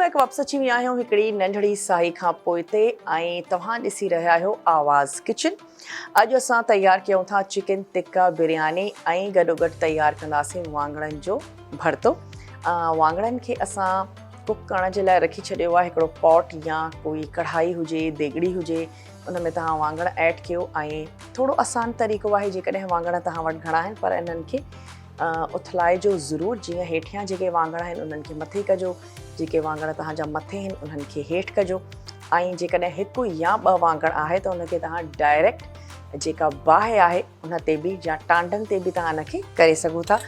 Back वापस अची विया आहियूं हिकिड़ी नंढड़ी साई खां पोइ ते ऐं तव्हां ॾिसी रहिया आहियो आवाज़ किचन। अॼु असां तयारु कयूं था चिकन टिक्का बिरयानी ऐं गॾोगॾु तयारु कंदासीं वाङणनि जो भरतो। वाङणनि खे असां कुक करण जे लाइ रखी छॾियो आहे हिकिड़ो पॉट या कोई कढ़ाई हुजे देगड़ी हुजे, उन में तव्हां वाङण ऐड कयो ऐं थोरो आसान तरीक़ो आहे। जेकॾहिं वाङण तव्हां वटि घणा आहिनि पर इन्हनि खे उथलाए जो ज़रूरु, जीअं हेठियां जेके वाङण आहिनि उन्हनि खे मथे कजो, जेके वाङण तव्हांजा मथे आहिनि उन्हनि खे हेठि कजो ऐं जेकॾहिं हिकु या ॿ वाङण आहे त उनखे तव्हां डायरेक्ट जेका बाहि आहे उन ते बि या टांडनि ते बि तव्हां इनखे करे सघो था।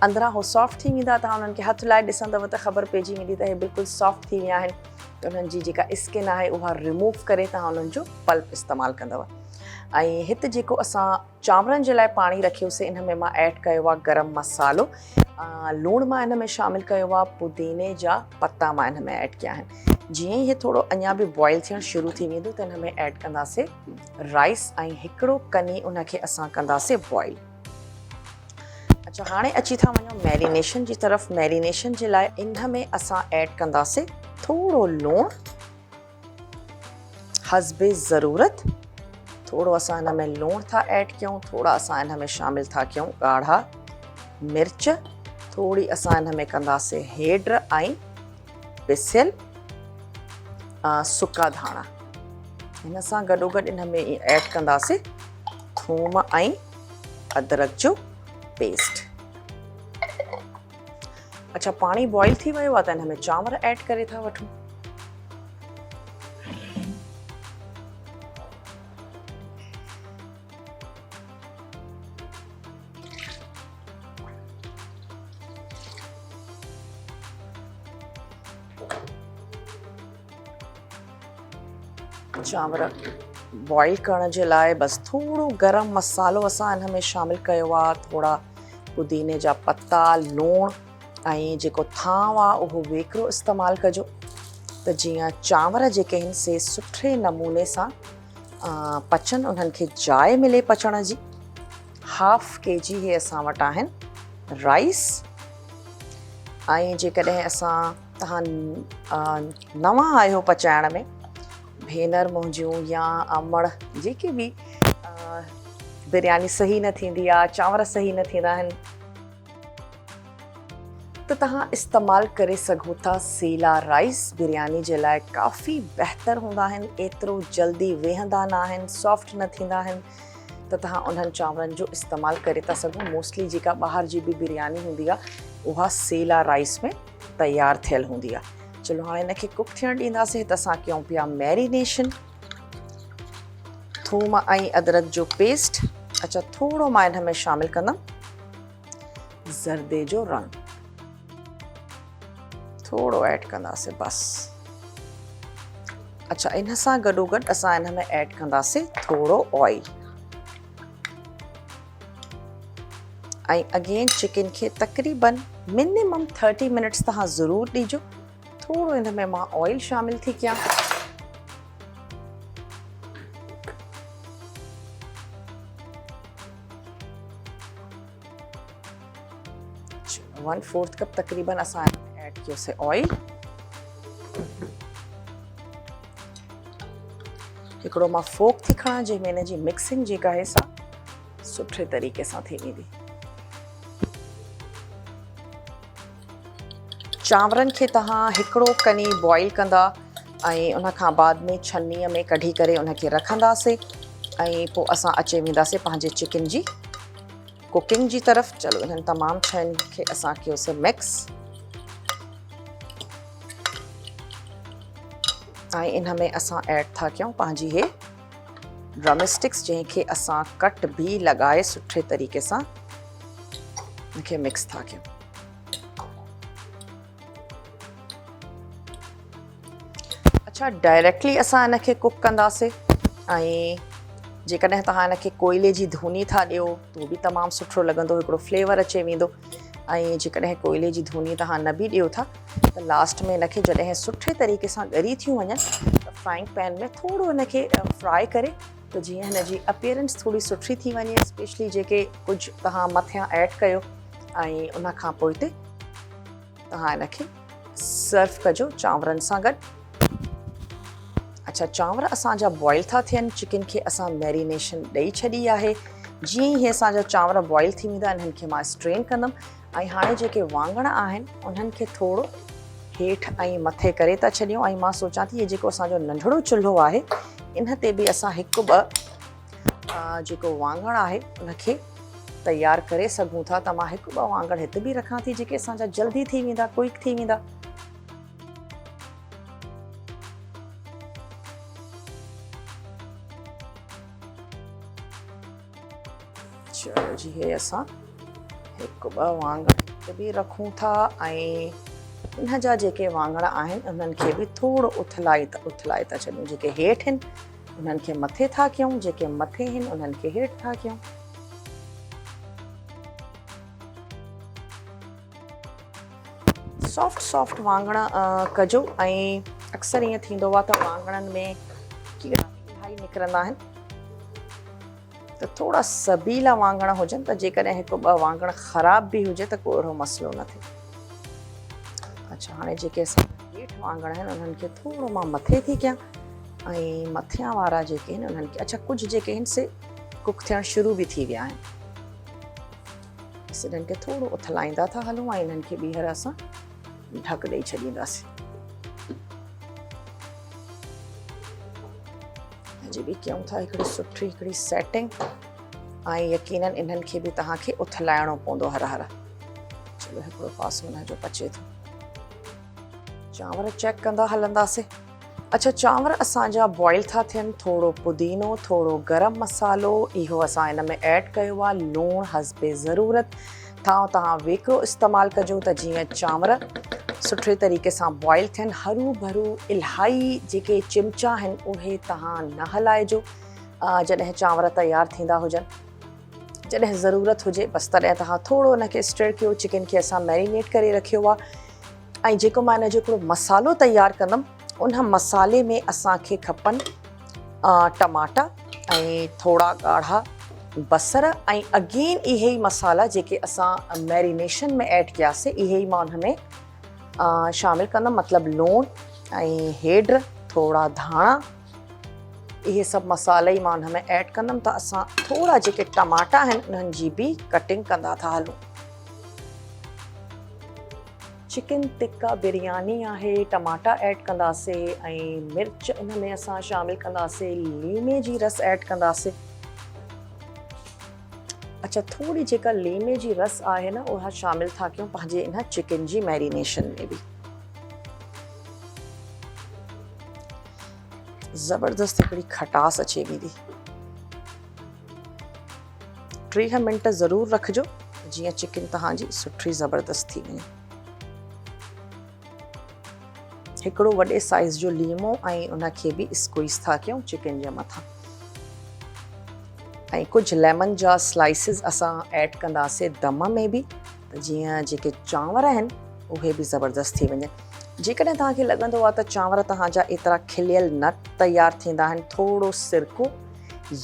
अंदरां हो सॉफ्ट थी वेंदा, तव्हां उन्हनि खे हथ लाइ ॾिसंदव त ख़बर पइजी वेंदी त हे बिल्कुलु सॉफ्ट थी विया आहिनि। त उन्हनि जी जेका स्किन आहे उहा रिमूव करे तव्हां उन्हनि जो पल्प इस्तेमालु कंदव। ऐं हिते जेको असां चांवरनि जे लाइ पाणी रखियोसीं इन में मां ऐड कयो आहे गरम मसालो, लूणु मां इन में शामिलु कयो आहे, पुदीने जा पत्ता मां इन में ऐड कया आहिनि। जीअं ई इहे थोरो अञा बि बॉइल थियणु शुरू थी वेंदो त इन में ऐड कंदासीं राइस ऐं हिकिड़ो कनी उनखे असां कंदासीं बॉइल। अच्छा, हाणे अची था वञूं मैरिनेशन जी तरफ़। मैरिनेशन जे लाइ इन में असां ऐड कंदासीं थोरो लूणु हस्बे ज़रूरत। थोरो असां हिन में लूणु था ऐड कयूं, थोरा असां हिन में शामिलु था कयूं ॻाढ़ा मिर्च, थोरी असां हिन में कंदासीं हेड ऐं पिसियल सुका धाणा। हिन सां गॾोगॾु इन में ऐड कंदासीं थूम ऐं अदरक जो पेस्ट। अच्छा, पाणी बॉइल थी वियो आहे त हिन में चांवर ऐड करे था वठूं। चांवर बॉइल करण जे लाइ बसि थोरो गरम मसालो असां हिन में शामिलु कयो आहे, थोरा पुदीने जा पत्ता, लूणु ऐं जेको थांव आहे उहो वेकिरो इस्तेमालु कजो त जीअं चांवर जेके आहिनि से सुठे नमूने सां पचनि, उन्हनि खे जाइ मिले पचण जी। हाफ kg हे असां वटि आहिनि राइस। ऐं जेकॾहिं तव्हां नवां आहियो पचाइण में, भेनर मुंहिंजियूं या अमड़ जेके बि बिरयानी सही न थींदी आहे, चांवर सही न थींदा आहिनि, त तव्हां इस्तेमालु करे सघो था सेला राइस। बिरयानी जे लाइ काफ़ी बहितरु हूंदा आहिनि, एतिरो जल्दी वेहंदा न आहिनि, सॉफ्ट न थींदा आहिनि, त तव्हां उन्हनि चांवरनि जो इस्तेमालु करे था सघो। मोस्टली जेका ॿाहिरि जी बि बिरयानी हूंदी आहे उहा सेला राइस में तयारु थियल हूंदी आहे। चलो हाणे हिनखे कुक थियणु ॾींदासीं त असां कयूं पिया मैरिनेशन। थूम ऐं अदरक जो पेस्ट, अच्छा थोरो मां हिन में शामिलु कंदमि ज़र्दे जो रंग, थोरो ऐड कंदासीं बसि। अच्छा, इन सां गॾोगॾु असां हिन में ऐड कंदासीं थोरो ऑयल ऐं अगेन चिकन खे तक़रीबन मिनिमम 30 मिनट्स तव्हां ज़रूरु ॾिजो। थोरो हिन में मां ऑयल शामिलु थी कयां। चलो 1/4 कप तक़रीबन असां ऐड कयोसीं ऑयल। हिकिड़ो मां फोक थी खणां जंहिंमें हिन जी मिक्सिंग जेका आहे सा सुठे तरीक़े सां थी वेंदी। चांवरनि खे तव्हां हिकिड़ो कनी बॉइल कंदा ऐं उन खां बाद में छन्नीअ में कढी करे उनखे रखंदासीं ऐं पोइ असां अची वेंदासीं पंहिंजे चिकन जी कुकिंग जी तरफ़। चलो इन्हनि तमामु शयुनि खे असां कयोसीं मिक्स ऐं इन में असां ऐड था कयूं पंहिंजी हे ड्रम स्टिक्स, जंहिंखे असां कट बि लॻाए सुठे तरीक़े सां इनखे मिक्स था कयूं। अच्छा, डायरेक्टली असां हिनखे कुक कंदासीं ऐं जेकॾहिं तव्हां हिनखे कोयले जी धूनी था ॾियो त बि तमामु सुठो लॻंदो, हिकिड़ो फ्लेवर अचे वेंदो। ऐं जेकॾहिं कोयले जी धूनी तव्हां न बि ॾियो था त लास्ट में हिनखे जॾहिं सुठे तरीक़े सां ॻरी थियूं वञनि त फ्राइंग पैन में थोरो हिनखे फ्राई करे त जीअं हिन जी अपीयरेंस थोरी सुठी थी वञे, स्पेशली जेके कुझु तव्हां मथियां ऐड कयो ऐं उन खां पोइ तव्हां हिनखे सर्व कजो चांवरनि सां गॾु। अच्छा, चांवर असांजा बॉइल था थियनि, चिकन खे असां मैरिनेशन ॾेई छॾी आहे। जीअं ई इहे असांजा चांवर बॉइल थी वेंदा इन्हनि खे मां स्ट्रेन कंदमि ऐं हाणे जेके वाङण आहिनि उन्हनि खे थोरो हेठि ऐं मथे करे था छॾियूं ऐं मां सोचां थी इहे जेको असांजो नंढिड़ो चुल्हो आहे इन ते बि असां हिकु ॿ जेको वाङण आहे उनखे तयारु करे सघूं था। त मां हिकु ॿ वाङण हिते बि रखां थी जेके असांजा जल्दी थी वेंदा, क्विक थी वेंदा। चलो जी, हे असां हिकु ॿ वाङण हिते बि रखूं था ऐं इन जा जेके वाङण आहिनि उन्हनि खे बि थोरो उथलाए था छॾियूं। जेके हेठि आहिनि उन्हनि खे मथे था कयूं, जेके मथे आहिनि उन्हनि खे हेठि था कयूं। सॉफ्ट वाङण कजो ऐं अक्सर ईअं थींदो आहे त वाङणनि में कीड़ा इलाही निकिरंदा आहिनि, त थोरा सबीला वाङण हुजनि त जेकॾहिं हिकु ॿ वाङण ख़राब बि हुजे त को अहिड़ो मसइलो न थिए। अच्छा, हाणे जेके असां हेठि वाङण आहिनि उन्हनि खे थोरो मां मथे थी कयां ऐं मथियां वारा जेके आहिनि उन्हनि खे, अच्छा कुझु जेके आहिनि से कुक थियणु शुरू बि थी विया आहिनि, इन्हनि खे थोरो उथलाईंदा था हलूं ऐं इन्हनि खे ॿीहर असां ढक ॾेई छॾींदासीं। जी बि कयूं था हिकिड़ी सुठी हिकिड़ी सेटिंग ऐं यकीनन इन्हनि खे बि तव्हांखे उथलाइणो पवंदो हर हर। चलो हिकिड़ो पासो हिन जो पचे थो, चांवर चेक कंदा हलंदासीं। अच्छा, चांवर असांजा बॉइल था थियनि, थोरो पुदीनो, थोरो गरम मसालो इहो असां हिन में ऐड कयो आहे, लूणु हस्बे ज़रूरत। तव्हां वेकिरो इस्तेमालु कजो त जीअं चांवर सुठे तरीक़े सां बॉइल थियनि। हरू भरू इलाही जेके चिमचा आहिनि उहे तव्हां न हलाइजो जॾहिं चांवर तयारु थींदा हुजनि। जॾहिं ज़रूरत हुजे बसि तॾहिं तव्हां थोरो हुनखे स्टर कयो। चिकन खे असां मैरिनेट करे रखियो आहे ऐं जेको मां हिन जो हिकिड़ो मसालो तयारु कंदमि उन मसाले में असांखे खपनि टमाटा ऐं थोरा ॻाढ़ा बसर ऐं अगेन इहे ई मसाला जेके असां मैरिनेशन में ऐड कयासीं इहे ई मां हुन में शामिलु कंदमि। मतिलबु लूणु ऐं हेड, थोरा धाणा, इहे सभु मसाला ई मां हुन में ऐड कंदमि। त असां थोरा जेके टमाटा आहिनि उन्हनि जी बि कटिंग कंदा था हलूं। चिकन टिक्का बिरयानी आहे, टमाटा ऐड कंदासीं ऐं मिर्च उन में असां शामिलु कंदासीं, लीमे जी रस ऐड कंदासीं। अच्छा, थोरी जेका लीमे जी रस आहे न उहा शामिलु था कयूं पंहिंजे इन चिकन जी मैरिनेशन में बि। ज़बरदस्त हिकिड़ी खटास अचे वेंदी। 3 मिंट ज़रूरु रखिजो जीअं चिकन तव्हांजी सुठी ज़बरदस्त थी वञे। हिकिड़ो वॾे साइज़ जो लीमो ऐं उनखे बि स्क्वीज़ था कयूं चिकन जे मथां ऐं कुझु लेमन जा स्लाइसिस असां ऐड कंदासीं दम में बि, त जीअं जेके चांवर आहिनि उहे बि ज़बरदस्त थी वञनि। जेकॾहिं तव्हांखे लॻंदो आहे त चांवर तव्हांजा एतिरा खिलियल न तयारु थींदा आहिनि, थोरो सिरको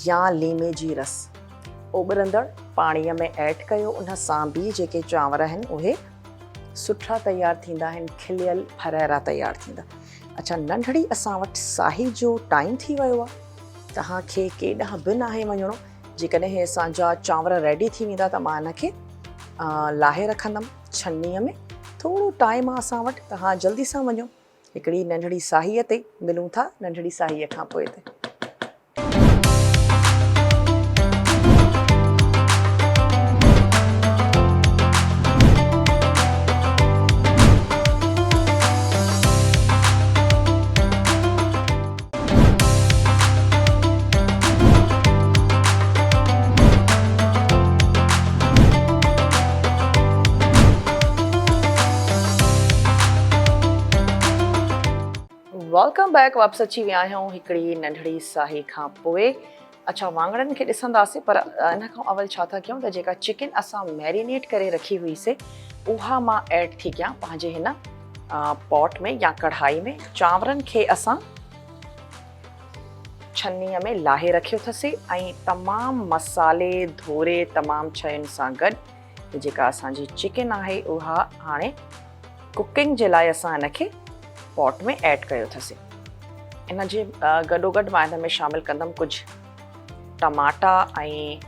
या लीमे जी रस उॿरंदड़ पाणीअ में ऐड कयो, उन सां बि जेके चांवर आहिनि उहे सुठा तयारु थींदा आहिनि, खिलियल फरैरा तयारु थींदा। अच्छा, नंढड़ी असां वटि साही जो टाइम थी वियो आहे, तव्हांखे केॾांहुं बि नाहे वञिणो। जेकॾहिं हे असांजा चांवर रेडी थी वेंदा त मां हिनखे लाहे रखंदमि छन्नीअ में। थोरो टाइम आहे असां वटि, तव्हां जल्दी सां वञो। हिकिड़ी नंढड़ी साहीअ ते मिलूं था, नंढड़ी साहीअ खां पोइ ते। वेलकम बैक, वापसि अची विया आहियूं हिकिड़ी नंढड़ी साही खां पोइ। अच्छा, वाङणनि खे ॾिसंदासीं पर इन खां अवल छा था कयूं त जेका चिकन असां मैरिनेट करे रखी हुईसीं उहा मां ऐड थी कयां पंहिंजे हिन पॉट में या कढ़ाई में। चांवरनि खे असां छन्नीअ में लाहे रखियो अथसीं ऐं तमामु मसाले धोरे तमामु शयुनि सां गॾु जेका असांजी चिकन आहे उहा हाणे कुकिंग जे लाइ असां हिनखे पॉट में ऐड कयो अथसीं। इन जे गॾोगॾु मां हिन में शामिलु कंदमि कुझु टमाटा ऐं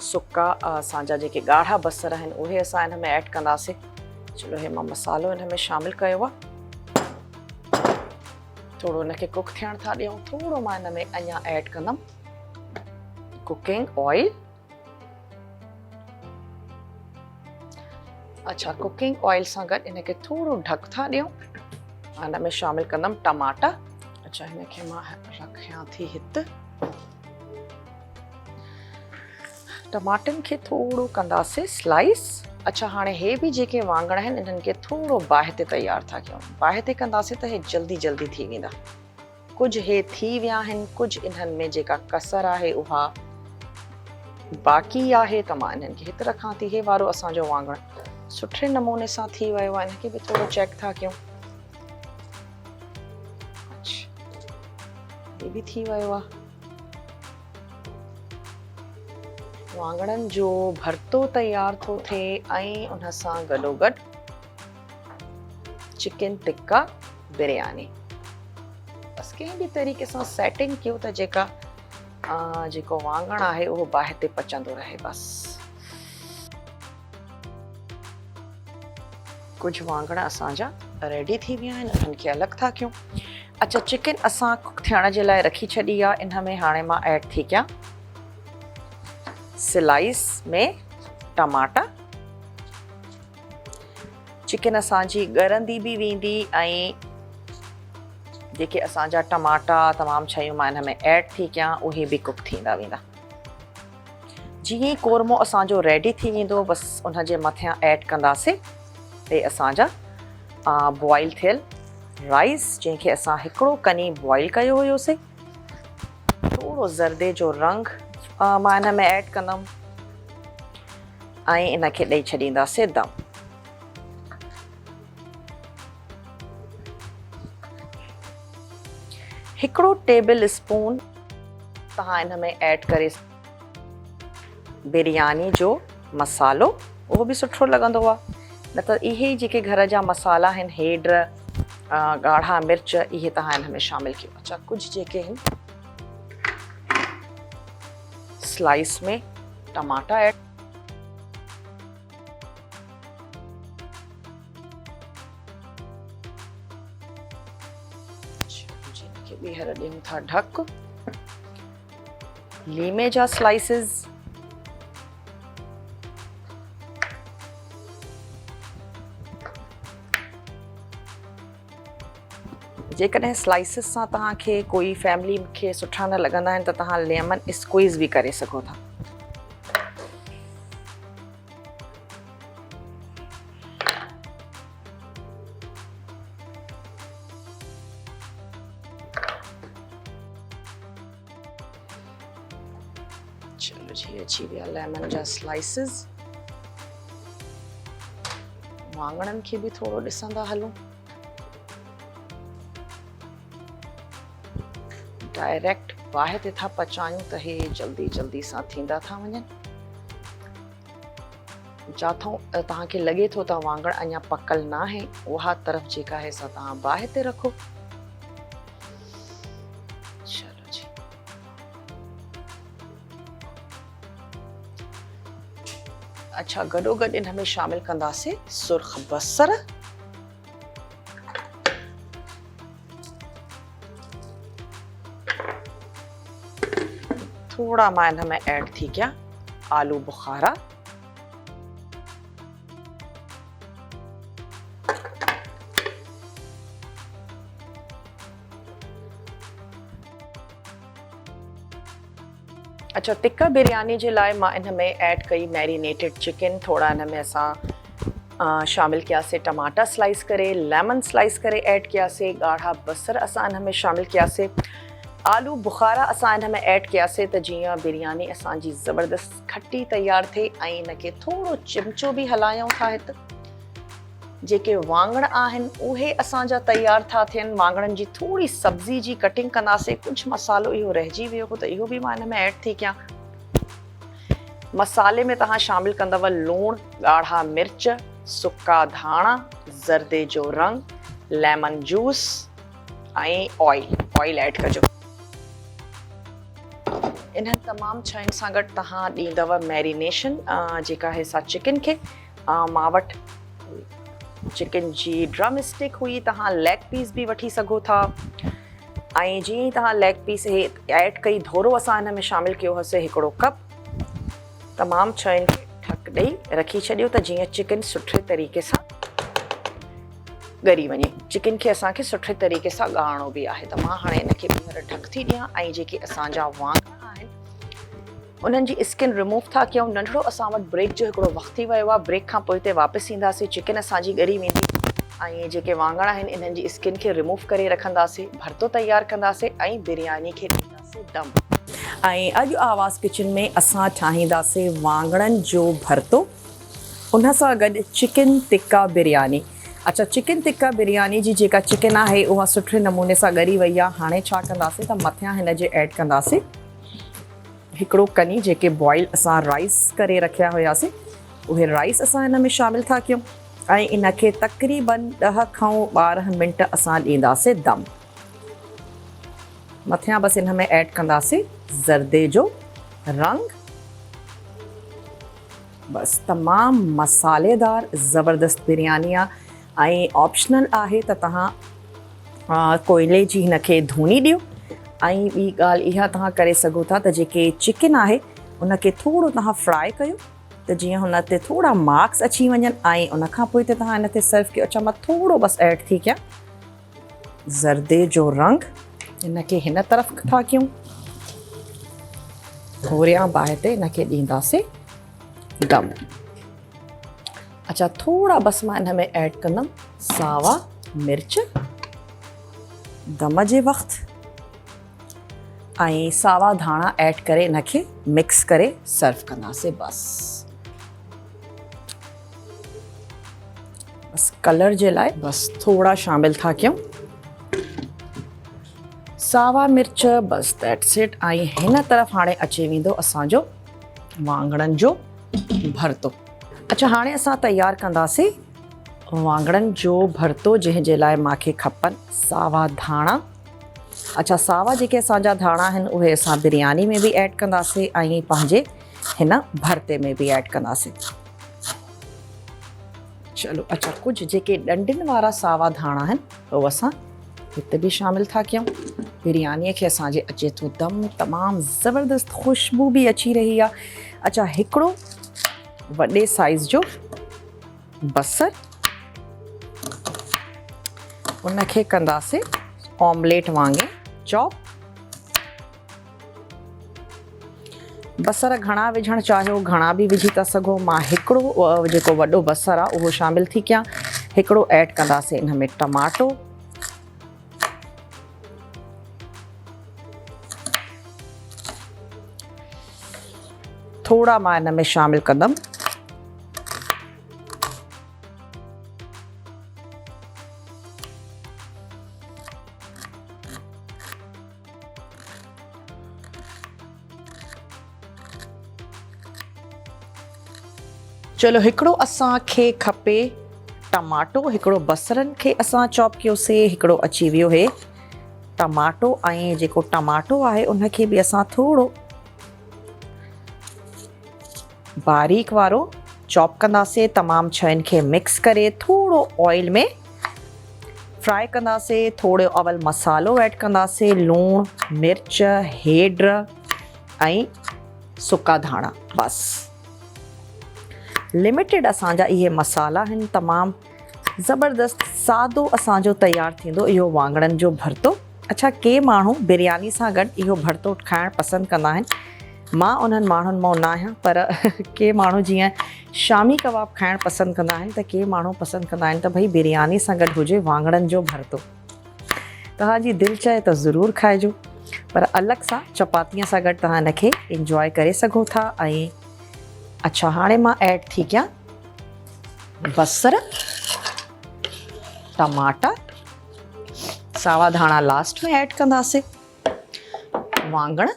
सुका असांजा जेके ॻाढ़ा बसर आहिनि उहे असां हिन में ऐड कंदासीं। चलो हे मां मसालो हिन में शामिलु कयो आहे। थोरो हिनखे कुक थियण था ॾियूं। थोरो मां हिन में अञा ऐड कंदमि कुकिंग ऑयल। अच्छा, कुकिंग ऑयल सां गॾु हिनखे थोरो ढक था ॾियूं। हिन में शामिलु कंदमि टमाटा। अच्छा, हिनखे मां रखियां थी हिते। टमाटनि खे थोरो कंदासीं स्लाइस। अच्छा, हाणे हे बि जेके वाङण आहिनि इन्हनि खे थोरो बाहि ते तयारु था कयूं। बाहि ते कंदासीं त हे जल्दी जल्दी थी वेंदा। कुझु हे थी विया आहिनि, कुझु इन्हनि में जेका कसर आहे उहा बाक़ी आहे त मां इन्हनि खे हिते रखां थी। हे वारो असांजो वाङण सुठे नमूने सां थी वियो आहे। इनखे बि थोरो चेक था कयूं। हे बि थी वियो आहे। वाङणनि जो भरतो तयारु थो थिए ऐं उन सां गॾोगॾु चिकन टिक्का बिरयानी। बसि कंहिं बि तरीक़े सां सेटिंग कयो त जेको वाङण आहे उहो बाहि ते पचंदो रहे। बसि कुझु वाङण असांजा रेडी थी विया आहिनि, उन्हनि खे अलॻि था कयूं। अच्छा, चिकन असां कुक थियण जे लाइ रखी छॾी आहे। इन में हाणे मां ऐड थी कयां स्लाइस में टमाटा। चिकन असांजी ॻरंदी बि वेंदी ऐं जेके असांजा टमाटा तमामु शयूं मां हिन में ऐड थी कयां उहे बि कुक थींदा वेंदा। जीअं ई कोरमो असांजो रेडी थी वेंदो बसि उन जे मथियां ऐड कंदासीं हे असांजा बॉइल थियल राइस, जंहिंखे असां हिकिड़ो कनी बॉइल कयो हुयोसीं। थोरो ज़र्दे जो रंग मां हिन में ऐड कंदमि ऐं इनखे ॾेई छॾींदासीं दम। हिकिड़ो टेबल स्पून तव्हां हिन में ऐड करे बिरयानी जो मसालो, उहो बि सुठो लॻंदो आहे। न त इहे जेके घर जा मसाला आहिनि, हेड, ॻाढ़ा मिर्च, इहे तव्हां हिन में शामिलु कयो। अच्छा, कुझु जेके आहिनि स्लाइस में टमाटा ऐड। जिनखे ॿीहर ॾियूं था ढक। लीमे जा स्लाइसिस, जेकॾहिं स्लाइसिस सां तव्हांखे कोई फैमिली खे सुठा न लॻंदा आहिनि त तव्हां लेमन स्क्वीज़ बि करे सघो था। चलो जी, अची विया लेमन जा स्लाइसिस। वाङणनि खे बि थोरो ॾिसंदा हलूं। डायरेक्ट बाहि ते था पचायूं त हे जल्दी जल्दी सां थींदा था वञनि। जिथां तव्हांखे लॻे थो त वाङण अञा पकल न आहे, उहा तरफ़ जेका आहे सा तव्हां बाहि ते रखो। चलो जी, अच्छा, गॾोगॾु इन में शामिलु कंदासीं सुर्ख बसर। थोड़ा मां हिन में ऐड थी कयां आलू बुखारा। अच्छा, टिक्का बिरयानी जे लाइ मां इन में ऐड कई मैरिनेटेड चिकन। थोड़ा हिन में असां शामिलु कयासीं टमाटा स्लाइस करे, लेमन स्लाइस करे ऐड कयासीं, ॻाढ़ा बसर असां हिन में शामिलु कयासीं, आलू बुखारा असां हिन में ऐड कयासीं त जीअं बिरयानी असांजी ज़बरदस्त खटी तयारु थिए। ऐं इनखे थोरो चिमचो बि हलायूं था। हिते जेके वाङण आहिनि उहे असांजा तयारु था थियनि। वाङणनि जी थोरी सब्ज़ी जी कटिंग कंदासीं। कुझु मसालो इहो रहिजी वियो हो त इहो बि मां हिन में ऐड थी कयां। मसाले में तव्हां शामिलु कंदव लूणु, ॻाढ़ा मिर्च, सुका धाणा, ज़र्दे जो रंग, लेमन जूस ऐं ऑयल ऐड कजो। इन्हनि तमामु शयुनि सां गॾु तव्हां ॾींदव मैरिनेशन जेका आहे सा चिकन खे। मां वटि चिकन जी ड्रम स्टिक हुई, तव्हां लेग पीस बि वठी सघो था। ऐं जीअं ई तव्हां लेग पीस ऐड कई, धोरो असां हिन में शामिलु कयो हुयोसीं हिकिड़ो कप। तमामु शयुनि खे ढक ॾेई रखी छॾियो त जीअं चिकन सुठे तरीक़े सां ॻरी वञे। चिकन खे असांखे सुठे तरीक़े सां ॻाढ़णो बि आहे, त मां हाणे हिनखे ॿीहर ढक थी ॾियां। ऐं जेके असांजा वाङण आहिनि उन्हनि जी स्किन रिमूव था कयूं। नंढिड़ो असां वटि ब्रेक जो हिकिड़ो वक़्तु थी वियो आहे। ब्रेक खां पोइ हिते वापसि ईंदासीं, चिकन असांजी ॻरी वेंदी ऐं जेके वाङण आहिनि इन्हनि जी स्किन खे रिमूव करे रखंदासीं, भरतो तयारु कंदासीं ऐं बिरयानी खे ॾींदासीं दम। ऐं अॼु आवाज़ किचन में असां ठाहींदासीं वाङणनि जो भरतो, उन सां गॾु चिकन टिक्का बिरयानी। अच्छा, चिकन टिक्का बिरयानी जी जेका चिकन आहे उहा सुठे नमूने सां ॻरी वई आहे। हाणे छा कंदासीं त मथियां हिन जे ऐड कंदासीं हिकिड़ो कनी जेके बॉइल असां राइस करे रखिया हुयासीं, उहे राइस असां हिन में शामिलु था कयूं ऐं इनखे तक़रीबन 10 खां 12 मिंट असां ॾींदासीं दम। मथियां बसि हिन में ऐड कंदासीं ज़र्दे जो रंग। बसि तमामु मसालेदार ज़बरदस्त बिरयानी आहे ऐं ऑप्शनल आहे त तव्हां कोयले जी हिनखे धुनी ॾियो। ऐं ॿी ॻाल्हि इहा तव्हां करे सघो था त जेके चिकन आहे उनखे थोरो तव्हां फ्राए कयो त जीअं हुन ते थोरा मार्क्स अची वञनि ऐं उनखां पोइ हिते तव्हां हिन ते सर्व कयो। अच्छा, मां थोरो बसि ऐड थी कयां ज़र्दे जो रंग, हिनखे हिन तरफ़ था कयूं, थोरियां बाहि ते हिनखे ॾींदासीं दम। अच्छा, थोरा बसि मां हिन में ऐड कंदमि सावा मिर्च दम जे वक़्तु ऐं सावा धाणा ऐड करे हिनखे मिक्स करे सर्व कंदासीं। बसि कलर जे लाइ बसि थोरा शामिलु था कयूं सावा मिर्च, बसि दैट्स इट। ऐं हिन तरफ़ हाणे अची वेंदो असांजो वाङणनि जो भरतो। अच्छा, हाणे असां तयारु कंदासीं वाङणनि जो भरतो, जंहिंजे लाइ मूंखे खपनि सावा धाणा। अच्छा, सावा जेके असांजा धाणा आहिनि उहे असां बिरयानी में बि ऐड कंदासीं ऐं पंहिंजे हिन भरते में बि ऐड कंदासीं। चलो, अच्छा, कुझु जेके ॾंडियुनि वारा सावा धाणा आहिनि उहे असां हिते बि शामिलु था कयूं। बिरयानीअ खे असांजे अचे थो दम, तमामु ज़बरदस्त ख़ुशबू बि अची रही आहे। अच्छा, हिकिड़ो वॾे साइज़ जो बसर, उनखे कंदासीं ऑमलेट वांगुरु चॉप। बसर घणा विझणु चाहियो घणा बि विझी था सघो। मां हिकिड़ो जेको वॾो बसर आहे उहो शामिलु थी कयां। हिकिड़ो ऐड कंदासीं हिन में टमाटो, थोड़ा मां हिन में शामिलु कंदमि चलो, हिकिड़ो असांखे खपे टमाटो, हिकिड़ो बसरनि खे असां चॉप कयोसीं, हिकिड़ो अची वियो हे टमाटो। ऐं जेको टमाटो आहे उनखे बि असां थोरो बारीक वारो चॉप कंदासीं। तमामु शयुनि खे मिक्स करे थोरो ऑयल में फ्राई कंदासीं। थोरो अवल मसालो ऐड कंदासीं, लूणु, मिर्च, हेड ऐं सुका धाणा। बसि लिमिटेड असांजा इहे मसाला आहिनि, तमामु ज़बरदस्त सादो असांजो तयारु थींदो इहो वाङणनि जो भरतो। अच्छा, के माण्हू बिरयानी सां गॾु इहो भरतो खाइणु पसंदि कंदा आहिनि। मां उन्हनि माण्हुनि मां न आहियां, पर के माण्हू जीअं शामी कबाब खाइणु पसंदि कंदा आहिनि त के माण्हू पसंदि कंदा आहिनि त भई बिरयानी सां गॾु हुजे वाङणनि जो भरतो। तव्हांजी दिलि चए त ज़रूरु खाइजो, पर अलॻि सां चपातीअ सां गॾु तव्हां हिनखे इंजॉय करे सघो था। ऐं अच्छा, हाणे मां ऐड थी कयां बसर, टमाटा, सावा धाणा लास्ट में ऐड कंदासीं, वाङण,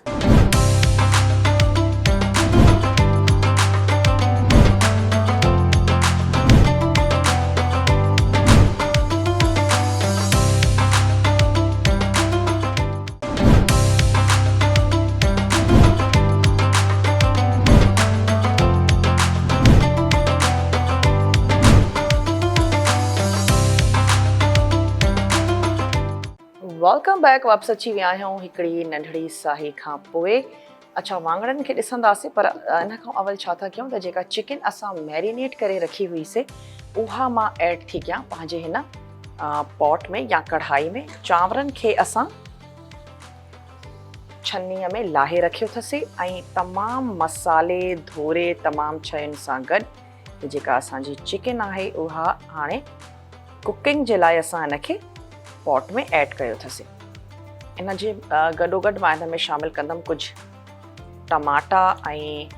वेलकम बैक। वापसि अची विया आहियूं हिकिड़ी नंढड़ी साही खां पोइ। अच्छा, वाङणनि खे ॾिसंदासीं, पर इन खां अवल छा था कयूं त जेका चिकन असां मैरिनेट करे रखी हुईसीं उहा मां ऐड थी कयां पंहिंजे हिन पॉट में या कढ़ाई में। चांवरनि खे असां छन्नीअ में लाहे रखियो अथसीं ऐं तमामु मसाले धोरे तमामु शयुनि सां गॾु जेका असांजी चिकन आहे उहा हाणे कुकिंग जे लाइ असां हिनखे पॉट में ऐड कयो अथसीं। इन जे गॾोगॾु मां हिन में शामिलु कंदमि कुझु टमाटा ऐं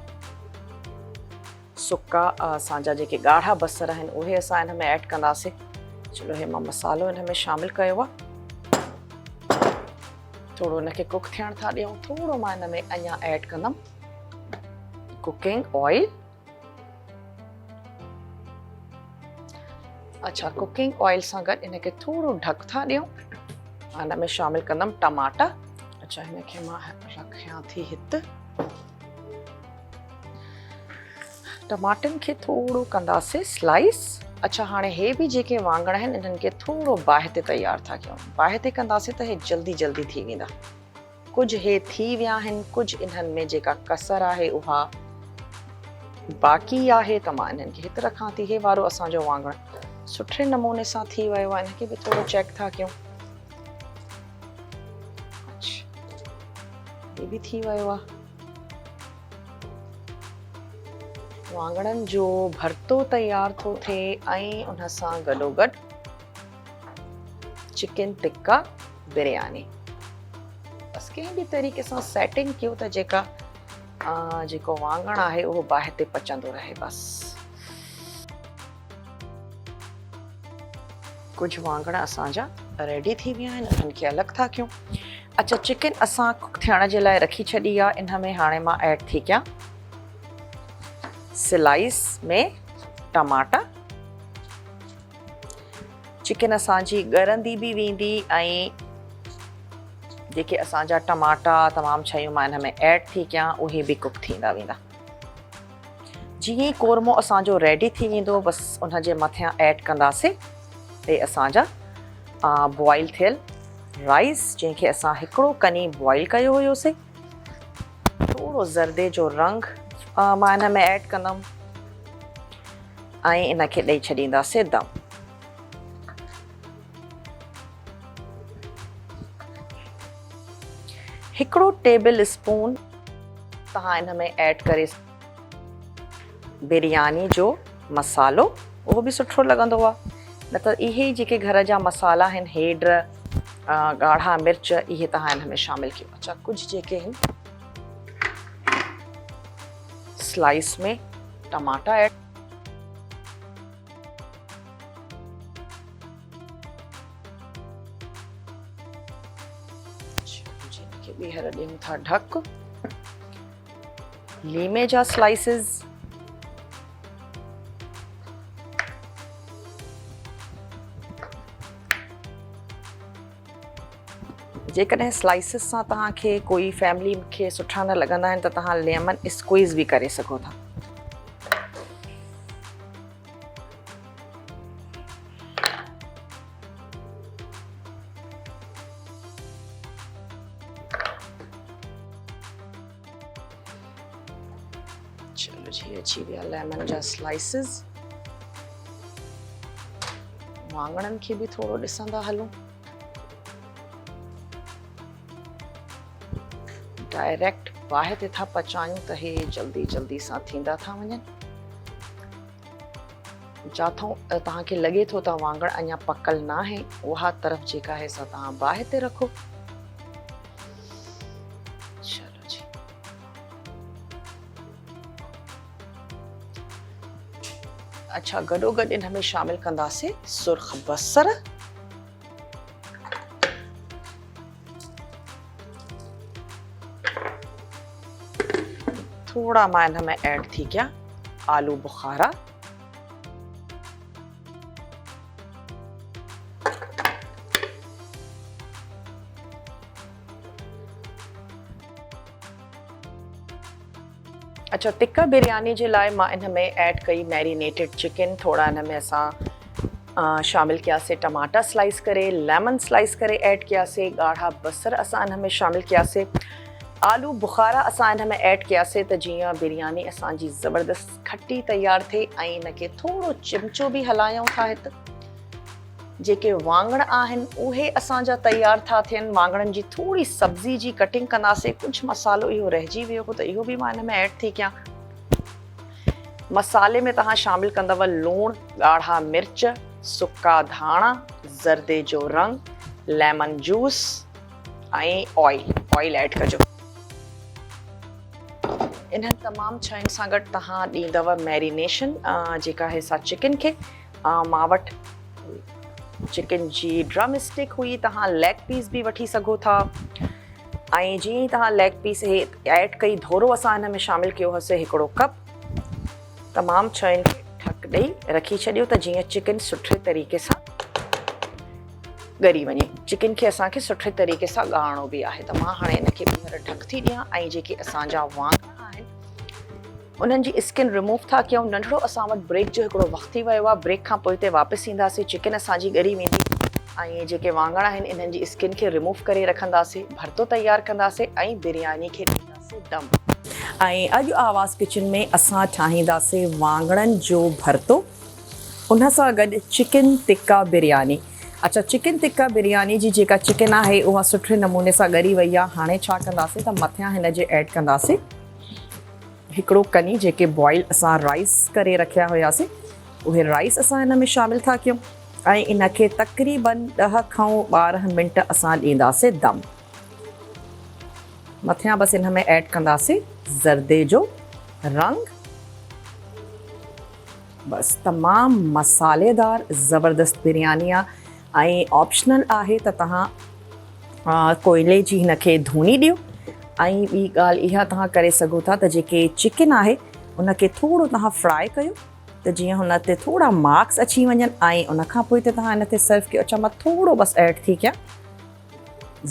सुका असांजा जेके ॻाढ़ा बसर आहिनि उहे असां हिन में ऐड कंदासीं। चलो, हे मां मसालो हिन में शामिलु कयो आहे। थोरो हिनखे कुक थियण था ॾियूं। थोरो मां हिन में अञा ऐड कंदमि कुकिंग ऑयल। अच्छा, कुकिंग ऑयल सां गॾु हिनखे थोरो ढक था ॾियूं। हिन में शामिलु कंदमि टमाटा। अच्छा, हिनखे मां रखियां थी हिते। टमाटनि खे थोरो कंदासीं स्लाइस। अच्छा, हाणे हे बि जेके वाङण आहिनि इन्हनि खे थोरो बाहि ते तयारु था कयूं। बाहि ते कंदासीं त हे जल्दी जल्दी थी वेंदा। कुझु हे थी विया आहिनि, कुझु इन्हनि में जेका कसर आहे उहा बाक़ी आहे त मां इन्हनि खे हिते रखां थी। हे वारो असांजो वाङण सुठे नमूने सां थी वियो आहे। इनखे बि थोरो चेक था कयूं। हे बि थी वियो आहे। वाङणनि जो भरतो तयारु थो थिए ऐं उन सां गॾोगॾु चिकन टिक्का बिरयानी। बसि कंहिं बि तरीक़े सां सेटिंग कयो त जेको वाङण आहे उहो बाहि ते पचंदो रहे। बसि कुझु वाङण असांजा रेडी थी विया आहिनि, उन्हनि खे अलॻि था कयूं। अच्छा, चिकन असां कुक थियण जे लाइ रखी छॾी आहे। इन में हाणे मां ऐड थी कयां स्लाइस में टमाटा। चिकन असांजी ॻरंदी बि वेंदी ऐं जेके असांजा टमाटा तमामु शयूं मां हिन में ऐड थी कयां उहे बि कुक थींदा वेंदा। जीअं ई कोरमो असांजो रेडी थी वेंदो, बसि उन जे मथियां ऐड कंदासीं हे असांजा बॉइल थियल राइस, जंहिंखे असां हिकिड़ो कनी बॉइल कयो हुयोसीं। थोरो ज़र्दे जो रंग मां हिन में ऐड कंदमि ऐं इनखे ॾेई छॾींदासीं दम। हिकिड़ो टेबल स्पून तव्हां हिन में ऐड करे बिरयानी जो मसालो, उहो बि सुठो लॻंदो आहे। न त इहे जेके घर जा मसाला आहिनि, हेड, ॻाढ़ा मिर्च, इहे तव्हां हिन में शामिलु कयो। अच्छा, कुझु जेके आहिनि स्लाइस में टमाटा ऐड। जिनखे ॿीहर ॾियूं था ढक। लीमे जा स्लाइसिस, जेकॾहिं स्लाइसिस सां तव्हांखे कोई फैमिली खे सुठा न लॻंदा आहिनि त तव्हां लेमन स्क्वीज़ बि करे सघो था। चलो जी, अची विया लेमन जा स्लाइसिस। वाङणनि खे बि थोरो ॾिसंदा हलूं। डायरेक्ट बाहि ते था पचायूं त हे जल्दी जल्दी सां थींदा था वञनि। जिथां तव्हांखे लॻे थो त वाङण अञा पकल न आहे, उहा तरफ़ जेका आहे सा तव्हां बाहि ते रखो। चलो जी, अच्छा, गॾोगॾु इन में शामिलु कंदासीं सुर्ख बसर। थोड़ा मां हिन में ऐड थी कयां आलू बुखारा। अच्छा, टिक्का बिरयानी जे लाइ मां इन में ऐड कई मैरिनेटेड चिकन। थोड़ा हिन में असां शामिल कयासीं टमाटा स्लाइस करे, लेमन स्लाइस करे ऐड कयासीं, ॻाढ़ा बसर असां हिन में शामिल कयासीं, आलू बुखारा असां हिन में ऐड कयासीं त जीअं बिरयानी असांजी ज़बरदस्त खटी तयारु थिए। ऐं हिनखे थोरो चिमचो बि हलायूं था। हिते जेके वाङण आहिनि उहे असांजा तयारु था थियनि। वाङणनि जी थोरी सब्ज़ी जी कटिंग कंदासीं। कुझु मसालो इहो रहिजी वियो हो त इहो बि मां हिन में ऐड थी कयां। मसाले में तव्हां शामिल कंदव लूणु, ॻाढ़ा मिर्च, सुका धाणा, ज़र्दे जो रंग, लेमन जूस ऐं ऑयल ऐड कजो। इन्हनि तमामु शयुनि सां गॾु तव्हां ॾींदव मैरिनेशन जेका आहे सा चिकन खे। मां वटि चिकन जी ड्रम स्टिक हुई, तव्हां लेग पीस बि वठी सघो था। ऐं जीअं ई तव्हां लेग पीस ऐड कई, धोरो असां हिन में शामिल कयो हुयोसीं हिकिड़ो कप। तमामु शयुनि खे ढक ॾेई रखी छॾियो त जीअं चिकन सुठे तरीक़े सां ॻरी वञे। चिकन खे असांखे सुठे तरीक़े सां ॻाढ़णो बि आहे। त मां हाणे हिनखे ॿीहर ढक थी ॾियां ऐं जेके असांजा वाङण आहिनि उन्हनि जी स्किन रिमूव था कयूं। नंढिड़ो असां वटि ब्रेक जो हिकिड़ो वक़्तु थी वियो आहे। ब्रेक खां पोइ हिते वापसि ईंदासीं, चिकन असांजी ॻरी वेंदी ऐं जेके वाङण आहिनि इन्हनि जी स्किन खे रिमूव करे रखंदासीं, भरतो तयारु कंदासीं ऐं बिरयानी खे ॾींदासीं दम। ऐं अॼु आवाज़ किचन में असां ठाहींदासीं वाङणनि जो भरतो, उन सां गॾु चिकन टिक्का बिरयानी। अच्छा, चिकन टिक्का बिरयानी जी जेका चिकन आहे उहा सुठे नमूने सां ॻरी वई आहे। हाणे छा कंदासीं त मथियां हिन जे ऐड कंदासीं हिकिड़ो कनी जेके बॉइल असां राइस करे रखिया हुयासीं। उहे राइस असां हिन में शामिल था कयूं ऐं इनखे तक़रीबन 10 खां 12 मिंट असां ॾींदासीं दम। मथियां बसि हिन में ऐड कंदासीं ज़र्दे जो रंग। बसि तमामु मसालेदार ज़बरदस्त बिरयानी आहे ऐं ऑप्शनल आहे त तव्हां कोयले जी हिनखे धुनी ॾियो। ऐं ॿी ॻाल्हि इहा तव्हां करे सघो था त जेके चिकन आहे उनखे थोरो तव्हां फ्राए कयो त जीअं हुन ते थोरा मार्क्स अची वञनि ऐं उन खां पोइ त तव्हां हिन ते सर्व कयो। अच्छा, मां थोरो बसि ऐड थी कयां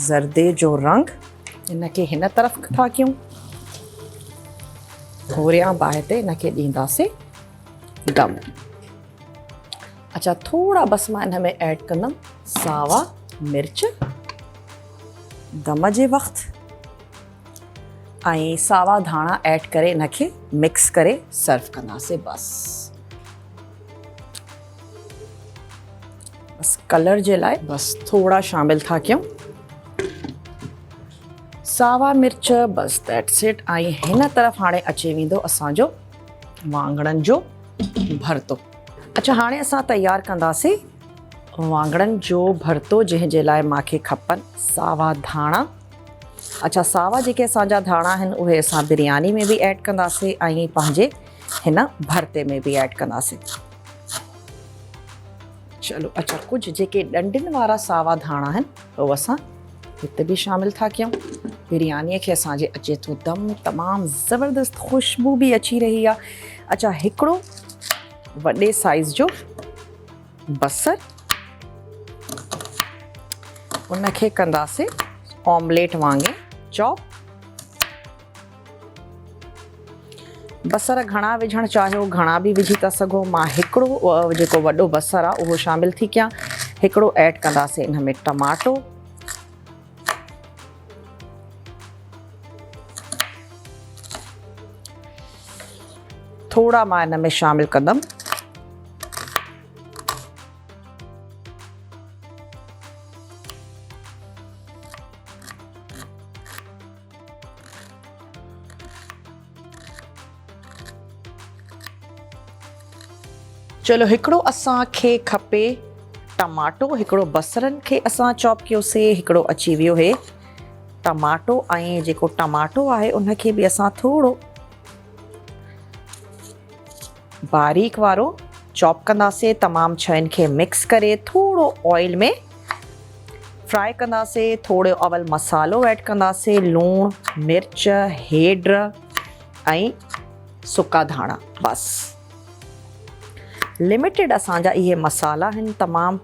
ज़र्दे जो रंग। हिनखे हिन तरफ़ था कयूं, थोरियां बाहि ते हिनखे ॾींदासीं दम। अच्छा, थोरा बसि मां हिन में ऐड कंदमि सावा मिर्च दम जे वक़्तु ऐं सावा धाणा ऐड करे हिनखे मिक्स करे सर्व कंदासीं। बसि कलर जे लाइ बसि थोरा शामिल था कयूं सावा मिर्च। बसि दैट्स इट। ऐं हिन तरफ़ हाणे अची वेंदो असांजो वाङणनि जो भरतो। अच्छा, हाणे असां तयारु कंदासीं वाङणनि जो भरतो, जंहिंजे लाइ मूंखे खपनि सावा धाणा। अच्छा, सावा जेके असांजा धाणा आहिनि उहे असां बिरयानी में बि ऐड कंदासीं ऐं पंहिंजे हिन भरते में बि ऐड कंदासीं। चलो, अच्छा, कुझु जेके डंडियुनि वारा सावा धाणा आहिनि उहे असां हिते बि शामिल था कयूं। बिरयानीअ खे असांजे अचे थो दम, तमामु ज़बरदस्त ख़ुशबू बि अची रही आहे। अच्छा, हिकिड़ो वॾे साइज़ जो बसर, उनखे कंदासीं ऑमलेट वांगुरु चॉप। बसर घणा विझणु चाहियो घणा बि विझी था सघो। मां हिकिड़ो जेको वॾो बसर आहे उहो शामिल थी कयां। हिकिड़ो ऐड कंदासीं हिन में टमाटो, थोड़ा मां हिन में शामिल कंदमि चलो, हिकिड़ो असांखे खपे टमाटो, हिकिड़ो बसरनि खे असां चॉप कयोसीं, हिकिड़ो अची वियो हे टमाटो। ऐं जेको टमाटो आहे उनखे बि असां थोरो बारीक वारो चॉप कंदासीं। तमामु शयुनि खे मिक्स करे थोरो ऑयल में फ्राई कंदासीं। थोरो अवल मसालो ऐड कंदासीं, लूणु, मिर्च, हेड ऐं सुका धाणा। बसि लिमिटेड असांजा इहे मसाला आहिनि। तमामु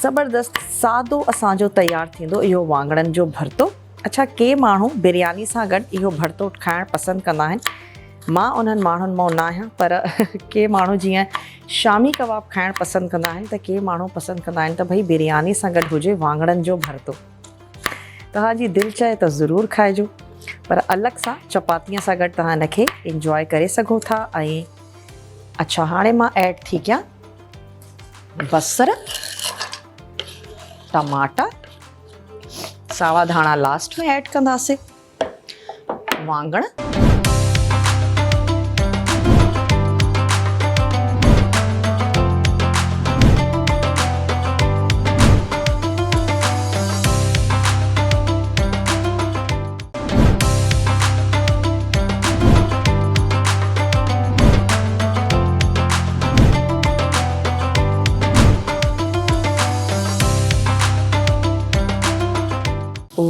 ज़बरदस्त सादो असांजो तयारु थींदो इहो वाङणनि जो भरतो। अच्छा, के माण्हू बिरयानी सां गॾु इहो भरतो खाइणु पसंदि कंदा आहिनि मां उन्हनि माण्हुनि मां न आहियां, पर के माण्हू जीअं शामी कबाब खाइणु पसंदि कंदा आहिनि त के माण्हू पसंदि कंदा आहिनि त भई बिरयानी सां गॾु हुजे वाङणनि जो भरतो। तव्हांजी दिलि चए त ज़रूरु खाइजो, पर अलॻि सां चपातीअ सां गॾु तव्हां हिनखे इंजॉय करे सघो था। ऐं अच्छा, हाणे मां ऐड थी कयां बसर, टमाटा, सावा धाणा लास्ट में ऐड कंदासीं, वाङण,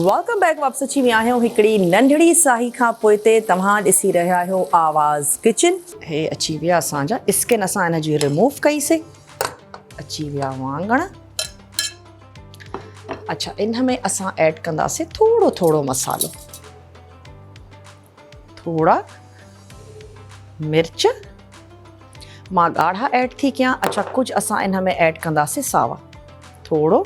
वेलकम बैक। वापस अची विया आहियूं हिकिड़ी नंढड़ी साही खां पोइ ते। तव्हां ॾिसी रहिया आहियो आवाज़ किचन। हे अची विया असांजा स्किन, असां हिनजी रिमूव कईसीं। अची विया वाङण। अच्छा, इन में असां ऐड कंदासीं थोरो थोरो मसालो, थोड़ा मिर्च, मां ॻाढ़ा ऐड थी कयां। अच्छा, कुछ असां इन में ऐड कंदासीं सावा, थोड़ो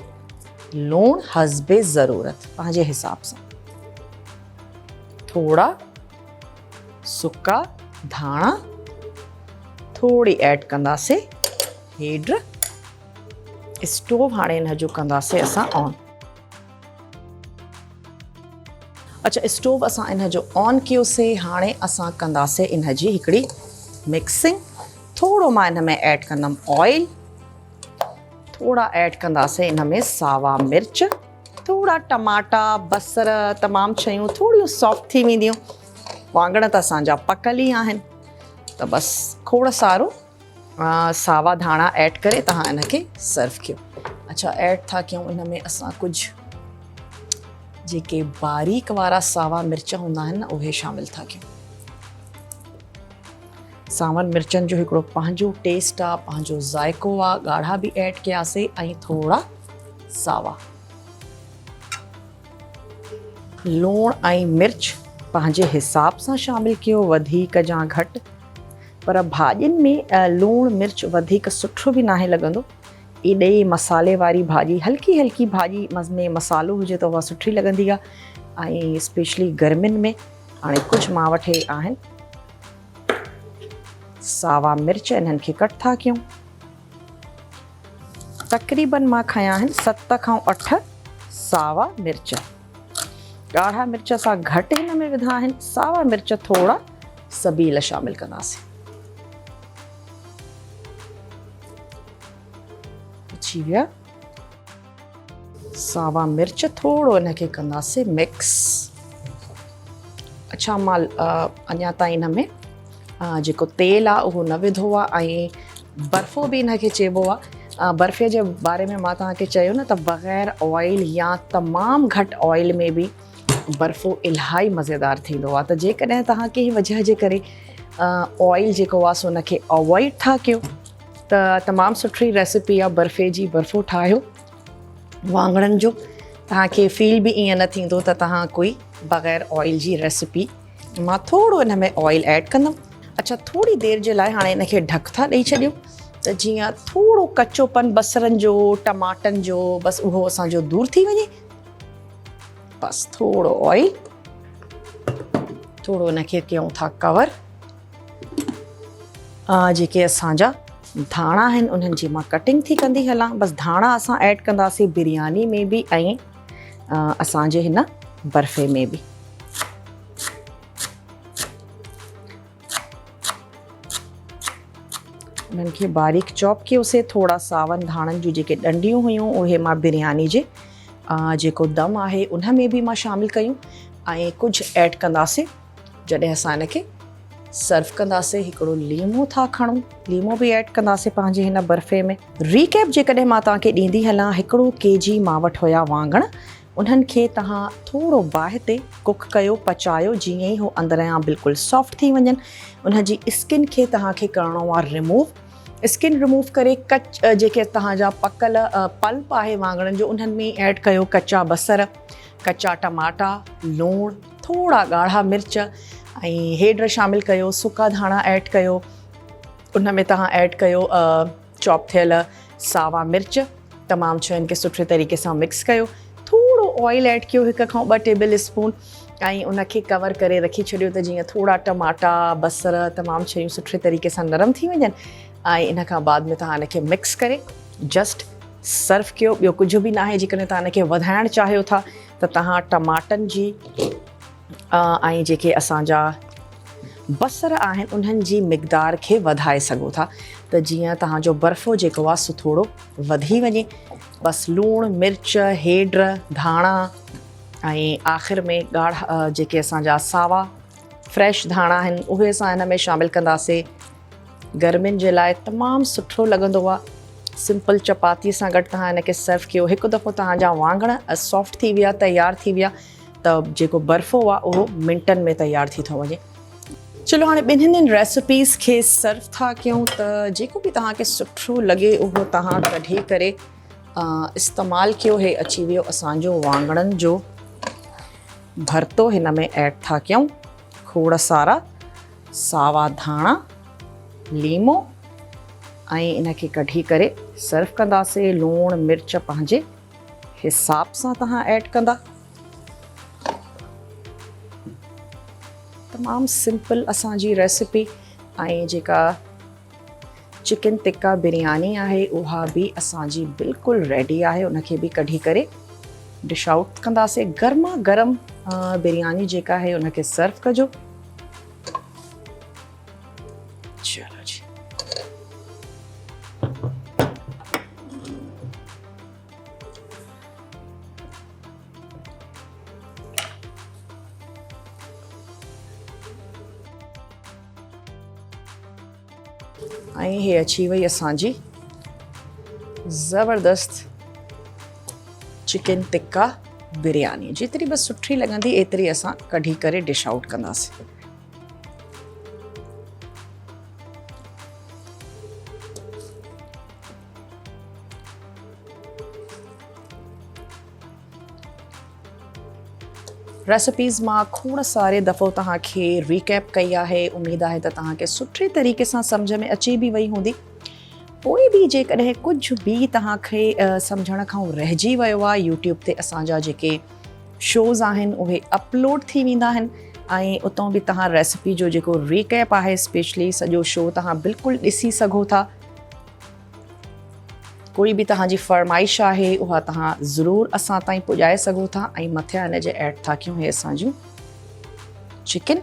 लूण हस्बे ज़रूरत, पंहिंजे हिसाब सां, थोड़ा सुका धाणा, थोड़ी ऐड कंदासीं हेड। स्टोव हाणे इन जो कंदासीं असां ऑन। अच्छा, स्टोव असां इन जो ऑन कयोसीं। हाणे असां कंदासीं इन जी हिकिड़ी मिक्सिंग। थोड़ो मां इन में ऐड कंदमि ऑयल, थोड़ा ऐड कंदासीं इन में सावा मिर्च, थोड़ा टमाटा, बसर, तमामु शयूं थोड़ियूं सॉफ्ट थी वेंदियूं। वाङण त असांजा पकल ई आहिनि, त बसि खोड़ सारो सावा धाणा ऐड करे तव्हां इनखे सर्व कयो। अच्छा, ऐड था कयूं इन में असां कुझु जेके बारीक वारा सावा मिर्च हूंदा आहिनि न, उहे शामिल था कयूं। सावनि मिर्चनि जो हिकिड़ो पंहिंजो टेस्ट आहे, पंहिंजो ज़ाइको आहे। ॻाढ़ा बि ऐड कयासीं ऐं थोड़ा सावा। लूण ऐं मिर्च पंहिंजे हिसाब सां शामिल कयो, वधीक या घटि। पर भाॼियुनि में लूण मिर्च वधीक सुठो बि नाहे लॻंदो। एॾे मसाले वारी भाॼी, हल्की हल्की भाॼी में मसालो हुजे त उहा सुठी लॻंदी आहे। ऐं स्पेशली गर्मियुनि में हाणे कुझु मां वटि हे आहिनि सावा मिर्च, इन्हनि खे कट था कयूं। तक़रीबन मां खयां आहिनि 7 खां 8 सावा मिर्च। ॻाढ़ा मिर्च असां घटि हिन में विधा आहिनि, सावा मिर्च थोड़ा सबील शामिल कंदासीं। अची विया सावा मिर्च, थोड़ो इनखे कंदासीं मिक्स। अच्छा, मां अञा ताईं इन में जेको तेल आहे उहो न विधो आहे, ऐं बर्फ़ो बि इनखे चइबो आहे। बर्फ़े जे बारे में मां तव्हांखे चयो न त बग़ैर ऑयल या तमामु घटि ऑयल में बि बर्फ़ो इलाही मज़ेदार थींदो आहे। त जेकॾहिं तव्हां कंहिं वजह जे करे ऑयल जेको आहे सो उनखे अवॉइड था कयो त तमामु सुठी रेसिपी आहे बर्फ़े जी। बर्फ़ो ठाहियो वाङणनि जो, तव्हांखे फील बि ईअं न थींदो त तव्हां कोई बग़ैर ऑयल जी रेसिपी। मां थोड़ो इन में ऑयल ऐड कंदमि। अच्छा, थोड़ी देरि जे लाइ हाणे इनखे ढक था ॾेई छॾियूं त जीअं थोड़ो कचोपन बसरनि जो, टमाटनि जो, बसि उहो असांजो दूरि थी वञे। बसि थोड़ो ऑयल, थोड़ो इनखे कयूं था कवर। जेके असांजा धाणा आहिनि उन्हनि जी मां कटिंग थी कंदी हलां। बसि धाणा असां ऐड कंदासीं बिरयानी में बि ऐं असांजे हिन बर्फ़े में बि। उन्हनि खे बारीक चॉप कयोसीं। थोड़ा सावनि धाणनि जूं जेके डंडियूं हुयूं उहे मां बिरयानी जे जेको दम आहे उन में बि मां शामिल कयूं, ऐं कुझु ऐड कंदासीं जॾहिं असां इनखे सर्व कंदासीं। हिकिड़ो लीमो था खणूं, लीमो बि ऐड कंदासीं पंहिंजे हिन बर्फ़े में। रीकैप जेकॾहिं मां तव्हांखे ॾींदी हलां, 1 kg मां वटि हुया वाङण। उन्हनि खे तव्हां थोरो बाहि ते कुक कयो, पचायो, जीअं ई हो अंदरियां बिल्कुलु सॉफ्ट थी वञनि। उनजी स्किन खे तव्हांखे करिणो आहे रिमूव। स्किन रिमूव करे जेके तव्हांजा पकल पल्प आहे वाङणनि जो, उन्हनि में ऐड कयो कचा बसर, कचा टमाटा, लूणु, थोड़ा ॻाढ़ा मिर्च, ऐं हेड शामिलु कयो, सुका धाणा ऐड कयो, उन में तव्हां ऐड कयो चॉप थियल सावा मिर्च, तमामु शयुनि खे सुठे तरीक़े सां मिक्स कयो, थोरो ऑयल ऐड कयो 1 खां 2 टेबल स्पून, ऐं उनखे कवर करे रखी छॾियो त जीअं थोरा टमाटा बसर तमामु शयूं सुठे तरीक़े सां नरम थी वञनि। ऐं इन खां बाद में तव्हां इनखे मिक्स करे जस्ट सर्व कयो। ॿियो कुझु बि न आहे। जेकॾहिं तव्हां इनखे वधाइणु चाहियो था त तव्हां टमाटनि जी ऐं जेके असांजा बसर आहिनि उन्हनि जी मिक़दार खे वधाए सघो था त जीअं तव्हांजो बर्फ़ो जेको आहे सो थोरो वधी वञे। बसि लूणु मिर्च हेड धाणा ऐं आख़िर में ॻाढ़ा जेके असांजा सावा फ्रेश धाणा आहिनि उहे असां हिन में शामिलु कंदासीं। गर्मियुनि जे लाइ तमामु सुठो लॻंदो आहे। सिंपल चपाती सां गॾु तव्हां हिनखे सर्व कयो। हिकु दफ़ो तव्हांजा वाङण सॉफ्ट थी विया तयारु थी विया त जेको बर्फ़ो आहे उहो मिंटनि में तयारु थी थो वञे। चलो हाणे ॿिन्हिनि रेसिपीज़ खे सर्व था कयूं त जेको बि तव्हांखे सुठो लॻे उहो तव्हां कढी करे इस्तेमालु कयो। हे अची वियो असांजो वाङणनि जो भरतो। हिन में ऐड था कयूं खोड़ सारा सावा धाणा लीमो ऐं इनखे कढी करे सर्व कंदासीं। लूणु मिर्च पंहिंजे हिसाब सां तव्हां ऐड कंदा। तमामु सिंपल असांजी रेसिपी। ऐं जेका चिकन टिक्का बिरयानी आहे उहा बि असांजी बिल्कुलु रेडी आहे। उनखे बि कढी करे डिश आउट कंदासीं। गर्मा गरम बिरयानी जेका आहे उनखे सर्व कजो। चलो जी, ऐं हे अची वई असांजी ज़बरदस्त चिकन टिक्का बिरयानी। जेतिरी बि सुठी लॻंदी एतिरी असां कढी करे डिश आउट कंदासीं। रेसिपीज़ मां खोड़ सारे दफ़ो तव्हांखे रिकैप कई आहे। उमेदु आहे त तव्हांखे सुठे तरीक़े सां सम्झ में अची बि वई हूंदी। पोइ बि जेकॾहिं कुझु बि तव्हांखे सम्झण खां रहिजी वियो आहे, यूट्यूब ते असांजा जेके शोज़ आहिनि उहे अपलोड थी वेंदा आहिनि ऐं उतां बि तव्हां रेसिपी जो जेको रिकैप आहे स्पेशली सॼो शो तव्हां बिल्कुलु ॾिसी सघो था। कोई बि तव्हांजी फरमाइश आहे उहा तव्हां ज़रूरु असां ताईं पुॼाए सघो था। ऐं मथियां हिन जे ऐड था कयूं हे असांजूं चिकन।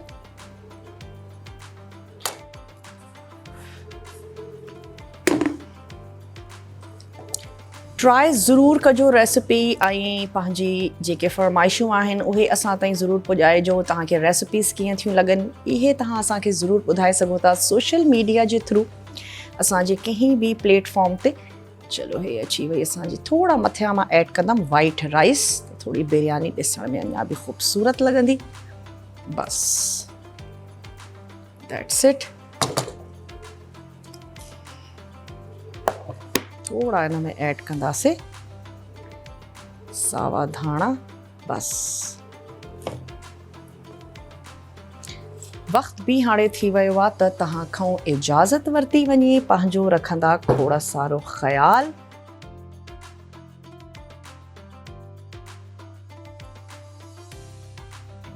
ट्राई ज़रूरु कजो रेसिपी ऐं पंहिंजी जेके फरमाइशूं आहिनि उहे असां ताईं ज़रूरु पुॼाइजो। तव्हांखे रेसिपीज़ कीअं थियूं लॻनि इहे तव्हां असांखे ज़रूरु ॿुधाए सघो था सोशल मीडिया जे थ्रू असांजे कंहिं बि प्लेटफॉर्म ते। चलो हे अची वई असांजी। थोड़ा मथियां मां ऐड कंदमि वाइट राइस, थोड़ी बिरयानी ॾिसण में अञा बि ख़ूबसूरत लॻंदी। बस दैट्स इट। थोड़ा हिन में ऐड कंदासीं सावा धाणा। बस वक़्त बि हाणे थी वियो आहे त तव्हां खां इजाज़त वरिती वञे। पंहिंजो रखंदा खोड़ सारो ख़्याल।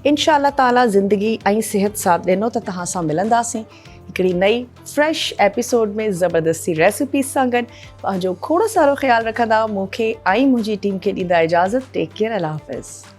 इंशाअल्लाह ताला ज़िंदगी ऐं सिहत साथ ॾिनो त तव्हां सां मिलंदासीं हिकिड़ी नई फ्रेश एपिसोड में ज़बरदस्ती रेसिपीज़ सां गॾु। पंहिंजो खोड़ सारो ख़्याल रखंदा। मूंखे ऐं मुंहिंजी टीम खे ॾींदा इजाज़त। Take care. अल्लाह हाफ़िज़।